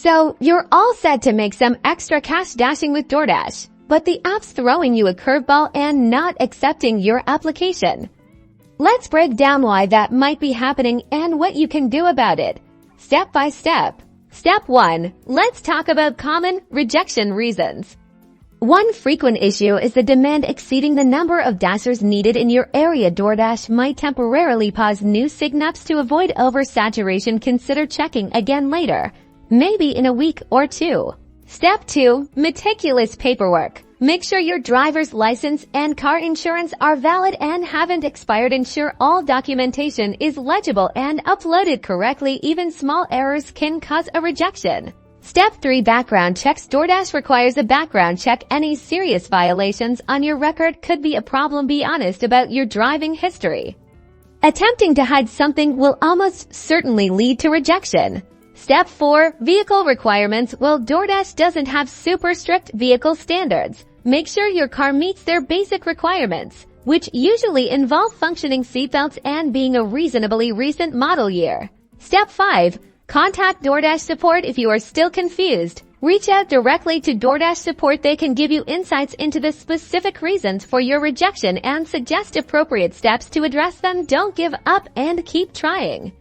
So, you're all set to make some extra cash dashing with DoorDash, but the app's throwing you a curveball and not accepting your application. Let's break down why that might be happening and what you can do about it, step by step. Step 1. Let's talk about common rejection reasons. One frequent issue is the demand exceeding the number of dashers needed in your area. DoorDash might temporarily pause new signups to avoid oversaturation. Consider checking again later, maybe in a week or 2. Step 2. Meticulous paperwork. Make sure your driver's license and car insurance are valid and haven't expired. Ensure all documentation is legible and uploaded correctly. Even small errors can cause a rejection. Step 3. Background checks. DoorDash requires a background check. Any serious violations on your record could be a problem. Be honest about your driving history. Attempting to hide something will almost certainly lead to rejection. Step 4. Vehicle requirements. Well, DoorDash doesn't have super strict vehicle standards. Make sure your car meets their basic requirements, which usually involve functioning seatbelts and being a reasonably recent model year. Step 5. Contact DoorDash support if you are still confused. Reach out directly to DoorDash support. They can give you insights into the specific reasons for your rejection and suggest appropriate steps to address them. Don't give up and keep trying.